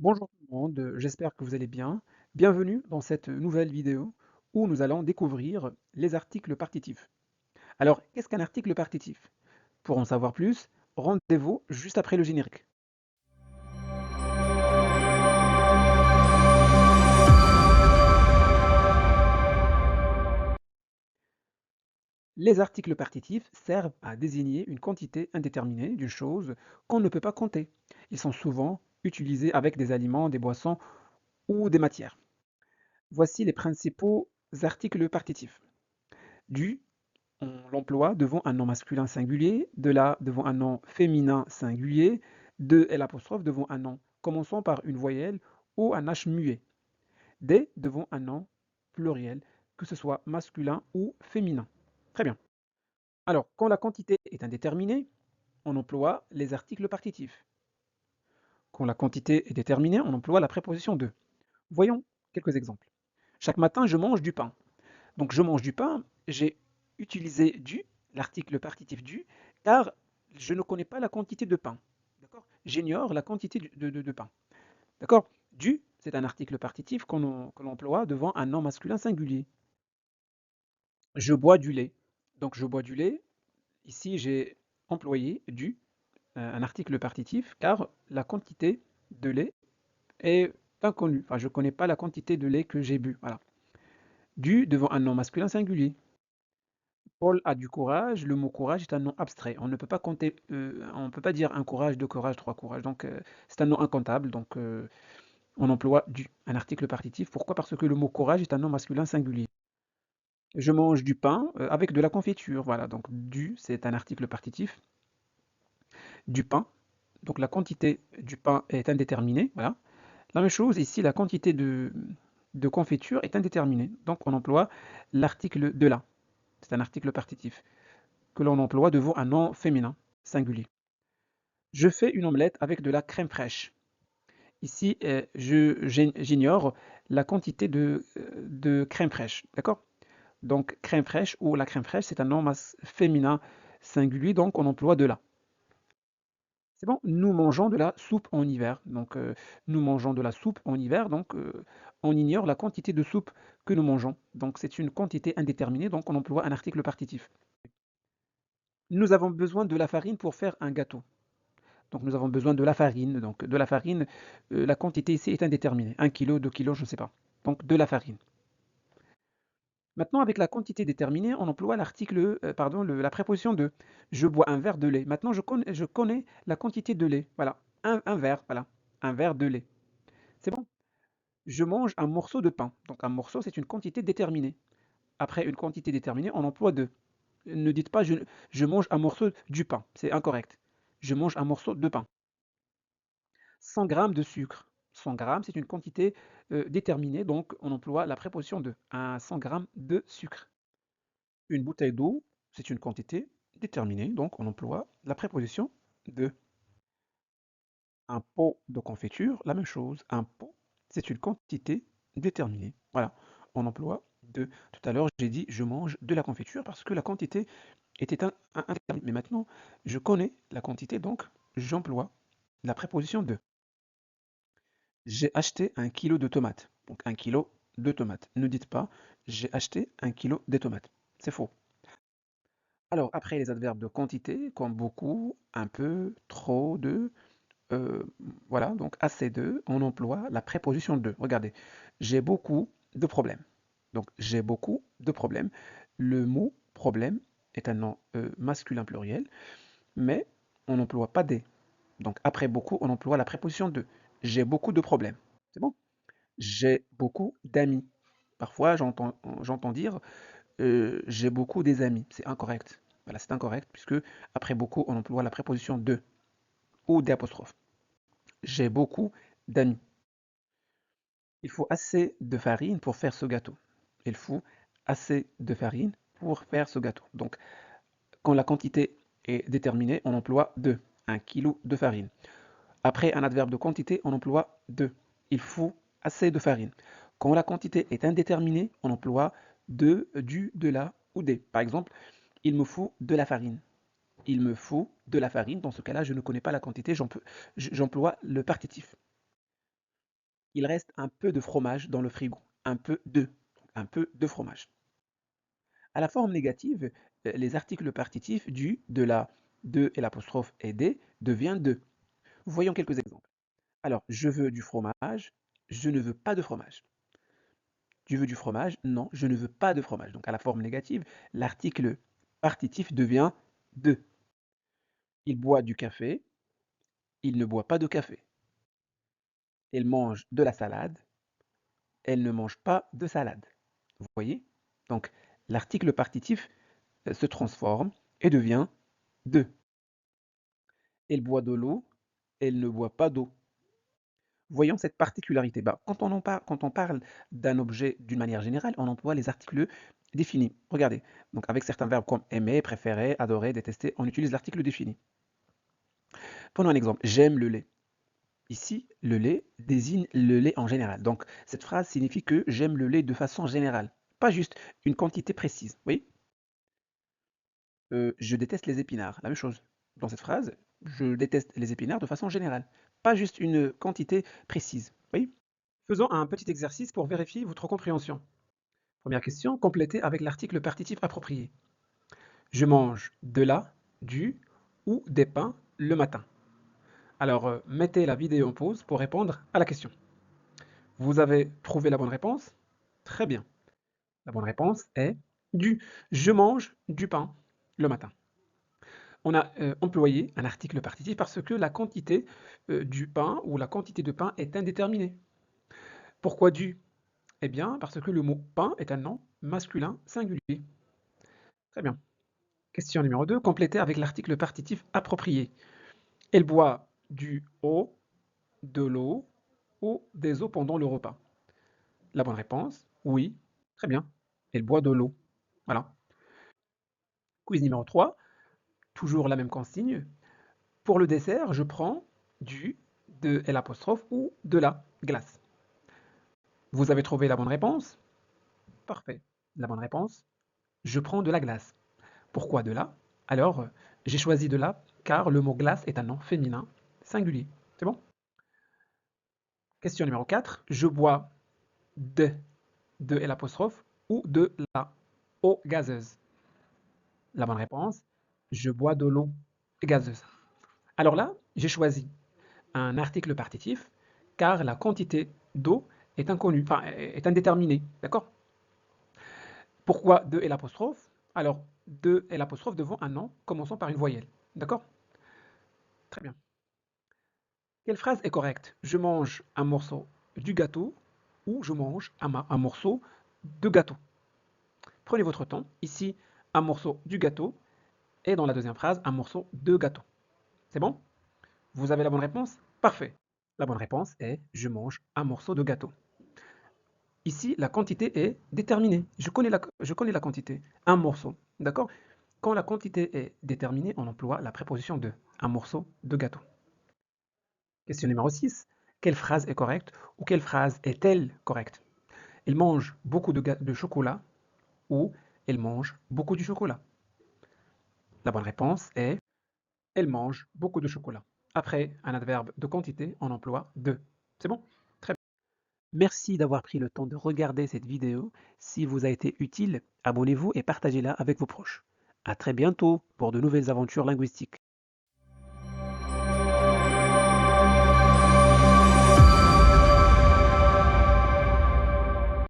Bonjour tout le monde, j'espère que vous allez bien. Bienvenue dans cette nouvelle vidéo où nous allons découvrir les articles partitifs. Alors, qu'est-ce qu'un article partitif? Pour en savoir plus, rendez-vous juste après le générique. Les articles partitifs servent à désigner une quantité indéterminée d'une chose qu'on ne peut pas compter. Ils sont souvent utilisés avec des aliments, des boissons ou des matières. Voici les principaux articles partitifs. Du, on l'emploie devant un nom masculin singulier, de la devant un nom féminin singulier, de L' devant un nom commençant par une voyelle ou un H muet, des devant un nom pluriel, que ce soit masculin ou féminin. Très bien. Alors, quand la quantité est indéterminée, on emploie les articles partitifs. Quand la quantité est déterminée, on emploie la préposition de. Voyons quelques exemples. Chaque matin, je mange du pain. Donc je mange du pain, j'ai utilisé du, l'article partitif du, car je ne connais pas la quantité de pain. D'accord? J'ignore la quantité de pain. D'accord? Du, c'est un article partitif qu'on emploie devant un nom masculin singulier. Je bois du lait. Donc je bois du lait. Ici, j'ai employé du, un article partitif, car la quantité de lait est inconnue. Enfin, je ne connais pas la quantité de lait que j'ai bu. Voilà. Du devant un nom masculin singulier. Paul a du courage. Le mot courage est un nom abstrait. On ne peut pas compter, on ne peut pas dire un courage, deux courages, trois courages. Donc, c'est un nom incontable. Donc, on emploie du, un article partitif. Pourquoi? Parce que le mot courage est un nom masculin singulier. Je mange du pain avec de la confiture. Voilà. Donc, du, c'est un article partitif. Du pain. Donc, la quantité du pain est indéterminée. Voilà. La même chose ici, la quantité de confiture est indéterminée. Donc, on emploie l'article de là. C'est un article partitif que l'on emploie devant un nom féminin singulier. Je fais une omelette avec de la crème fraîche. Ici, j'ignore la quantité de crème fraîche. D'accord? Donc, crème fraîche ou la crème fraîche, c'est un nom féminin singulier, donc on emploie de la. C'est bon, nous mangeons de la soupe en hiver. Donc, nous mangeons de la soupe en hiver, donc on ignore la quantité de soupe que nous mangeons. Donc, c'est une quantité indéterminée, donc on emploie un article partitif. Nous avons besoin de la farine pour faire un gâteau. Donc nous avons besoin de la farine. Donc de la farine, la quantité ici est indéterminée. 1 kg, 2 kilos, je ne sais pas. Donc de la farine. Maintenant, avec la quantité déterminée, on emploie l'article, pardon, la préposition de. Je bois un verre de lait. Maintenant, je connais la quantité de lait. Voilà, un verre, voilà, un verre de lait. C'est bon. Je mange un morceau de pain. Donc un morceau, c'est une quantité déterminée. Après une quantité déterminée, on emploie de. Ne dites pas je mange un morceau du pain. C'est incorrect. Je mange un morceau de pain. 100 grammes de sucre. 100 grammes, c'est une quantité déterminée, donc on emploie la préposition de. Un 100 grammes de sucre. Une bouteille d'eau, c'est une quantité déterminée, donc on emploie la préposition de. Un pot de confiture, la même chose. Un pot, c'est une quantité déterminée. Voilà, on emploie de. Tout à l'heure, j'ai dit je mange de la confiture parce que la quantité était indéterminée. Mais maintenant, je connais la quantité, donc j'emploie la préposition de. J'ai acheté 1 kilo de tomates. Donc 1 kilo de tomates. Ne dites pas j'ai acheté 1 kilo de tomates. C'est faux. Alors, après les adverbes de quantité, comme beaucoup, un peu, trop de, euh, voilà, donc assez de, on emploie la préposition de. Regardez, j'ai beaucoup de problèmes. Donc, j'ai beaucoup de problèmes. Le mot problème est un nom masculin pluriel, mais on n'emploie pas des. Donc, après beaucoup, on emploie la préposition de. J'ai beaucoup de problèmes. C'est bon? J'ai beaucoup d'amis. Parfois, j'entends dire j'ai beaucoup des amis. C'est incorrect. Voilà, c'est incorrect puisque après beaucoup, on emploie la préposition de ou des apostrophes. J'ai beaucoup d'amis. Il faut assez de farine pour faire ce gâteau. Il faut assez de farine pour faire ce gâteau. Donc, quand la quantité est déterminée, on emploie de. 1 kilo de farine. Après un adverbe de quantité, on emploie de. Il faut assez de farine. Quand la quantité est indéterminée, on emploie de, du, de la ou des. Par exemple, il me faut de la farine. Il me faut de la farine. Dans ce cas-là, je ne connais pas la quantité, j'emploie le partitif. Il reste un peu de fromage dans le frigo. Un peu de fromage. À la forme négative, les articles partitifs du, de la, de et l'apostrophe et des devient de. Voyons quelques exemples. Alors, je veux du fromage, je ne veux pas de fromage. Tu veux du fromage? Non, je ne veux pas de fromage. Donc, à la forme négative, l'article partitif devient de. Il boit du café, il ne boit pas de café. Elle mange de la salade, elle ne mange pas de salade. Vous voyez? Donc, l'article partitif se transforme et devient de. Elle boit de l'eau, elle ne boit pas d'eau. Voyons cette particularité. Bah, quand on parle d'un objet d'une manière générale, on emploie les articles définis. Regardez, donc avec certains verbes comme aimer, préférer, adorer, détester, on utilise l'article défini. Prenons un exemple. J'aime le lait. Ici, le lait désigne le lait en général. Donc, cette phrase signifie que j'aime le lait de façon générale, pas juste une quantité précise. Oui. Je déteste les épinards. La même chose. Dans cette phrase, je déteste les épinards de façon générale, pas juste une quantité précise. Oui. Faisons un petit exercice pour vérifier votre compréhension. Première question, complétez avec l'article partitif approprié. Je mange de la, du ou des pains le matin. Alors, mettez la vidéo en pause pour répondre à la question. Vous avez trouvé la bonne réponse? Très bien. La bonne réponse est du. Je mange du pain le matin. On a employé un article partitif parce que la quantité du pain ou la quantité de pain est indéterminée. Pourquoi du? Eh bien, parce que le mot pain est un nom masculin singulier. Très bien. Question numéro 2. Complétez avec l'article partitif approprié. Elle boit du eau, de l'eau ou des eaux pendant le repas. La bonne réponse, oui. Très bien. Elle boit de l'eau. Voilà. Quiz numéro 3. Toujours la même consigne. Pour le dessert, je prends du, de l'apostrophe ou de la glace. Vous avez trouvé la bonne réponse? Parfait. La bonne réponse, je prends de la glace. Pourquoi de la? Alors, j'ai choisi de la car le mot glace est un nom féminin singulier. C'est bon? Question numéro 4. Je bois de l'apostrophe ou de la eau gazeuse. La bonne réponse, je bois de l'eau gazeuse. Alors là, j'ai choisi un article partitif car la quantité d'eau est inconnue, enfin est indéterminée. D'accord? Pourquoi de l'apostrophe? Alors, de l'apostrophe devant un nom commençant par une voyelle. D'accord? Très bien. Quelle phrase est correcte? Je mange un morceau du gâteau ou je mange un morceau de gâteau. Prenez votre temps. Ici, un morceau du gâteau et dans la deuxième phrase, un morceau de gâteau. C'est bon? Vous avez la bonne réponse? Parfait. La bonne réponse est je mange un morceau de gâteau. Ici, la quantité est déterminée. Je connais la quantité. Un morceau. D'accord? Quand la quantité est déterminée, on emploie la préposition de. Un morceau de gâteau. Question numéro 6. Quelle phrase est correcte ou quelle phrase est-elle correcte? Elle mange beaucoup de chocolat ou elle mange beaucoup du chocolat. La bonne réponse est elle mange beaucoup de chocolat. Après un adverbe de quantité, on emploie de. C'est bon? Très bien. Merci d'avoir pris le temps de regarder cette vidéo. Si vous a été utile, abonnez-vous et partagez-la avec vos proches. À très bientôt pour de nouvelles aventures linguistiques.